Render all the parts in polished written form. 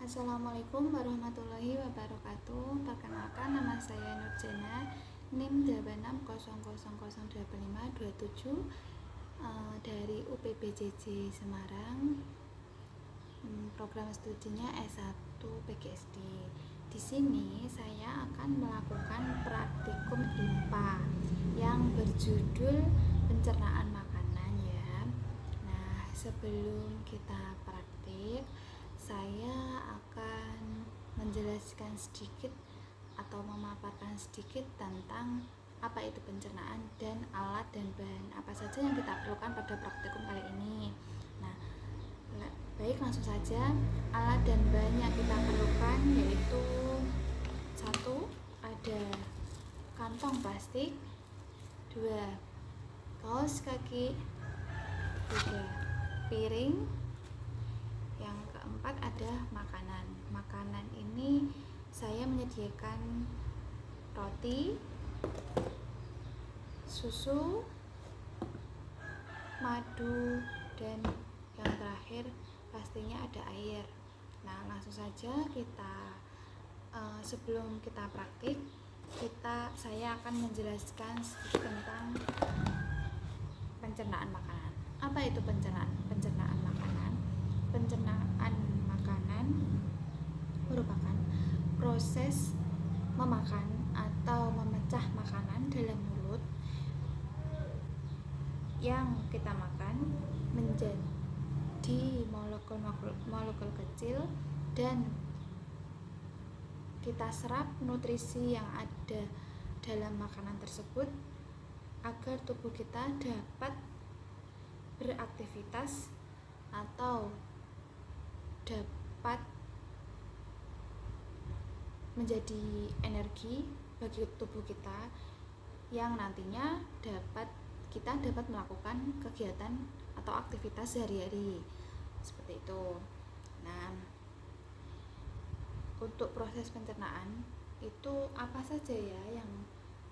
Assalamualaikum warahmatullahi wabarakatuh. Perkenalkan, nama saya Nurjana, NIM 8600002527 dari UPBJJ Semarang. Program studinya S1 PGSD. Di sini saya akan melakukan praktikum IPA yang berjudul pencernaan makanan ya. Nah, sebelum kita praktik, saya akan menjelaskan sedikit atau memaparkan sedikit tentang apa itu pencernaan dan alat dan bahan apa saja yang kita perlukan pada praktikum kali ini. Nah, baik, langsung saja. Alat dan bahan yang kita perlukan yaitu: 1. Ada kantong plastik. 2. Kaos kaki. 3. Piring. Yang keempat ada makanan. Makanan ini saya menyediakan roti, susu, madu, dan yang terakhir pastinya ada air. Nah, langsung saja kita sebelum kita praktik, saya akan menjelaskan sedikit tentang pencernaan makanan. Apa itu pencernaan makanan? Pencernaan makanan merupakan proses memakan atau memecah makanan dalam mulut yang kita makan menjadi molekul kecil dan kita serap nutrisi yang ada dalam makanan tersebut agar tubuh kita dapat beraktivitas atau dapat menjadi energi bagi tubuh kita yang nantinya kita dapat melakukan kegiatan atau aktivitas sehari-hari seperti itu. Nah, untuk proses pencernaan itu apa saja ya yang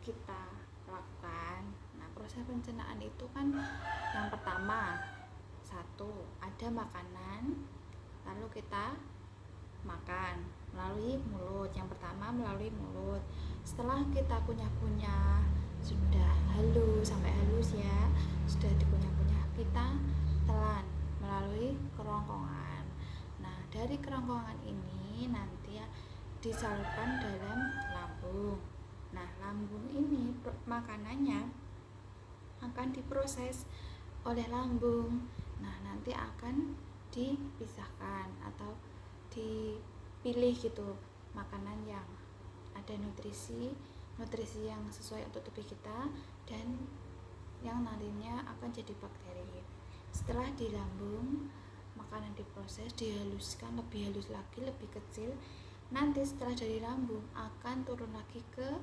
kita lakukan? Nah, proses pencernaan itu kan yang pertama, 1. Ada makanan, lalu kita makan melalui mulut. Yang pertama melalui mulut. Setelah kita kunyah-kunyah sudah sampai halus ya, sudah dikunyah-kunyah, kita telan melalui kerongkongan. Nah, dari kerongkongan ini nanti disalurkan dalam lambung. Nah, lambung ini makanannya akan diproses oleh lambung. Nah, nanti akan dipisahkan atau dipilih gitu makanan yang ada nutrisi yang sesuai untuk tubuh kita dan yang nantinya akan jadi bakteri. Setelah di lambung, makanan diproses, dihaluskan lebih halus lagi, lebih kecil. Nanti setelah dari lambung akan turun lagi ke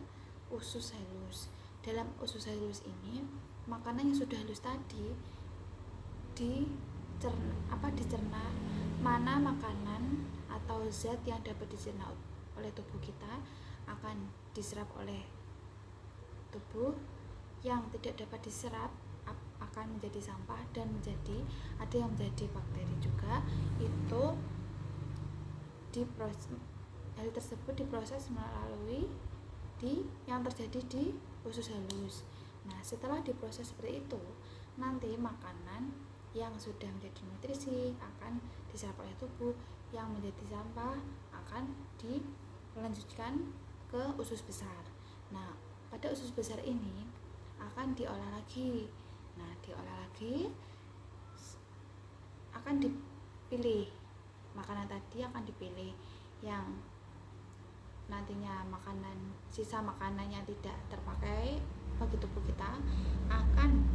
usus halus. Dalam usus halus ini, makanan yang sudah halus tadi dicerna, mana makanan atau zat yang dapat dicerna oleh tubuh kita akan diserap oleh tubuh, yang tidak dapat diserap akan menjadi sampah dan ada yang menjadi bakteri juga. Itu hal tersebut diproses melalui yang terjadi di usus halus. Nah, setelah diproses seperti itu, nanti makanan yang sudah menjadi nutrisi akan diserap oleh tubuh, yang menjadi sampah akan dilanjutkan ke usus besar. Nah, pada usus besar ini akan diolah lagi. Nah, diolah lagi akan dipilih makanan tadi, akan dipilih yang nantinya sisa makanan yang tidak terpakai bagi tubuh kita akan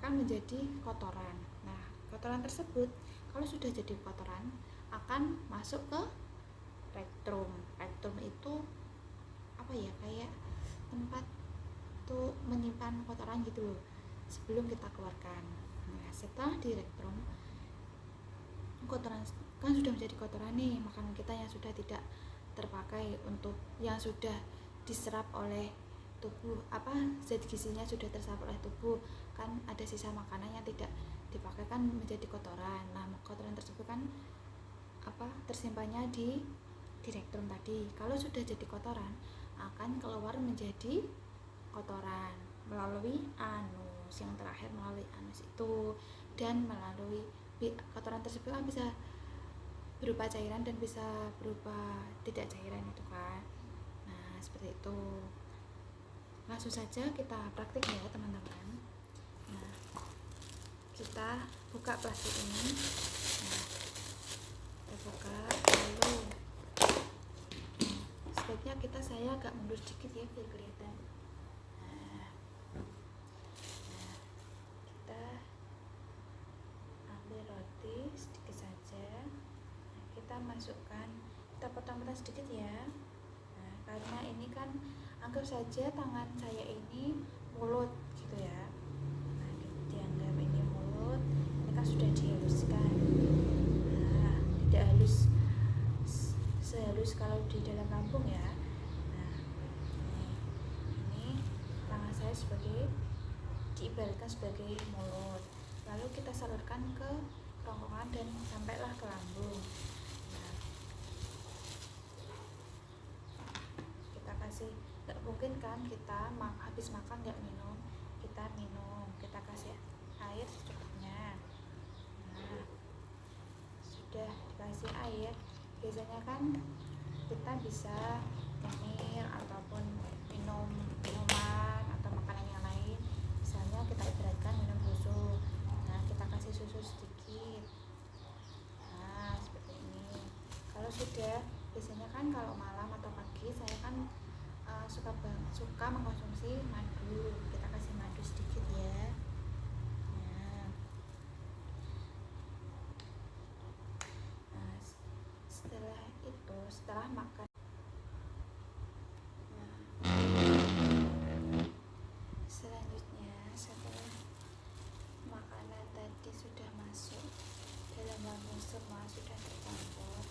menjadi kotoran. Nah, kotoran tersebut kalau sudah jadi kotoran akan masuk ke rektrum. Rektrum itu kayak tempat tuh menyimpan kotoran gitu loh sebelum kita keluarkan. Nah, setelah di rektrum, kotoran kan sudah menjadi kotoran nih, makanan kita yang sudah tidak terpakai untuk yang sudah diserap oleh tubuh, zat gizinya sudah terserap oleh tubuh, kan ada sisa makanan yang tidak dipakai kan menjadi kotoran. Nah, kotoran tersebut kan tersimpannya di rektum tadi. Kalau sudah jadi kotoran akan keluar menjadi kotoran melalui anus. Yang terakhir melalui anus itu, dan melalui kotoran tersebut kan bisa berupa cairan dan bisa berupa tidak cairan itu kan. Nah, seperti itu. Langsung saja kita praktik ya teman-teman. Nah, kita buka plastik ini. Nah, kita buka, lalu sebaiknya saya agak mundur sedikit ya biar kelihatan. Nah, kita ambil roti sedikit saja. Nah, kita masukkan, kita potong-potong sedikit ya. Nah, karena ini kan anggap saja tangan saya ini mulut gitu ya. Nah, dianggap ini mulut, ini kan sudah dihaluskan. Nah, tidak halus sehalus kalau di dalam lambung ya. Nah, ini tangan saya diibaratkan sebagai mulut. Lalu kita salurkan ke kerongkongan dan sampailah ke lambung. Nah, kita kasih, nggak mungkin kan kita habis makan nggak minum, kita minum, kita kasih air secukupnya. Nah, sudah dikasih air, biasanya kan kita bisa nyemil ataupun minum minuman atau makanan yang lain. Misalnya kita ibaratkan minum susu. Nah, kita kasih susu sedikit. Nah, seperti ini. Kalau sudah, biasanya kan kalau malam atau pagi saya kan suka mengkonsumsi madu. Kita kasih madu sedikit ya. Nah, setelah itu, setelah makan, selanjutnya setelah makanan tadi sudah masuk dalam lambung, semua sudah tercampur.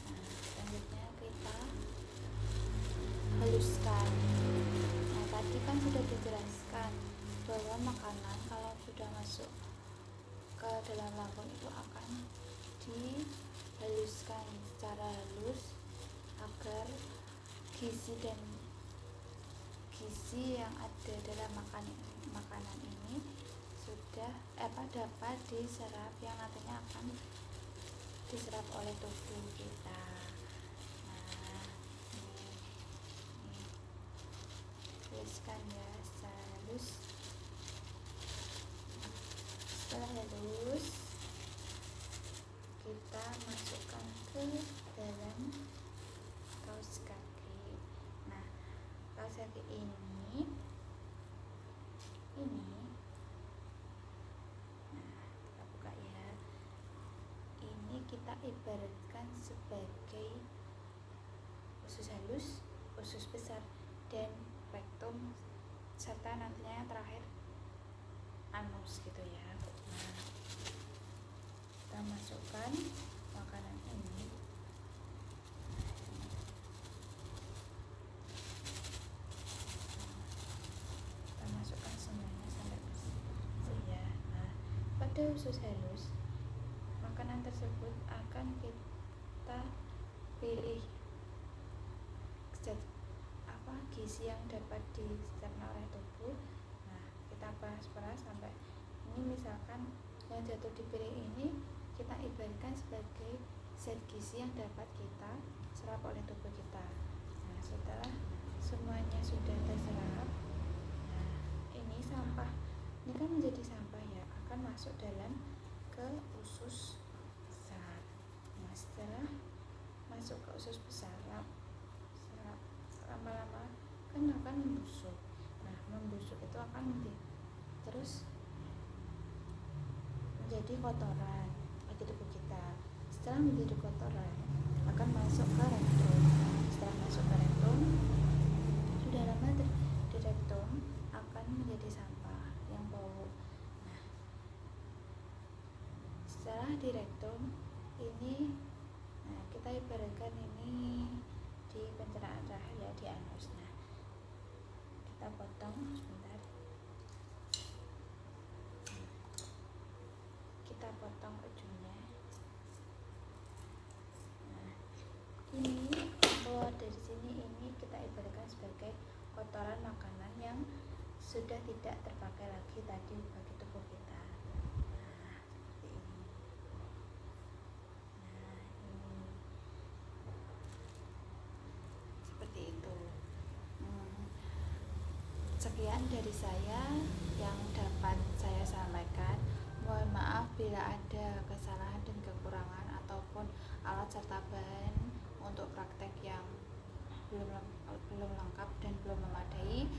Nah, selanjutnya kita haluskan. Nah, tadi kan sudah dijelaskan bahwa makanan kalau sudah masuk ke dalam lambung itu akan dihaluskan secara halus agar gizi yang ada dalam makanan ini sudah dapat diserap, yang nantinya akan diserap oleh tubuh kita. Nah, ini haluskan ya secara halus. Setelah halus, kita masukkan ke dalam kaos kaki. Nah, kaos kaki ini nah, kita buka ya. Ini kita ibaratkan sebagai usus halus, usus besar, dan rektum, serta nantinya yang terakhir anus gitu ya. Nah, kita masukkan makanan ini. Kita masukkan semuanya sampai bersih ya. Nah, pada usus halus, makanan tersebut akan kita pilih gizi yang dapat dicerna oleh tubuh. Nah, kita peras-peras sampai ini, misalkan yang jatuh di piring ini kita ibaratkan sebagai zat gizi yang dapat kita serap oleh tubuh kita. Nah, setelah semuanya sudah terserap, nah ini sampah, ini kan menjadi sampah ya, akan masuk dalam ke usus besar. Nah, setelah masuk ke usus besar, lama-lama kan akan membusuk. Nah, membusuk itu akan terus menjadi kotoran bagi tubuh kita. Setelah menjadi kotoran, akan masuk ke rektum. Setelah masuk ke rektum, sudah lama di rektum akan menjadi sampah yang bau. Nah, setelah di rektum ini, nah kita ibaratkan ini di pencernaan terakhir ya, di anus. Nah, kita potong sebentar. kita potong ujungnya. Nah, ini kalau dari sini ini kita ibaratkan sebagai kotoran makanan yang sudah tidak terpakai lagi tadi bagi tubuh kita. Nah, seperti ini. Nah, ini seperti itu. Sekian dari saya yang dapat saya sampaikan. Mohon maaf bila ada kesalahan dan kekurangan ataupun alat serta bahan untuk praktek yang belum lengkap dan belum memadai.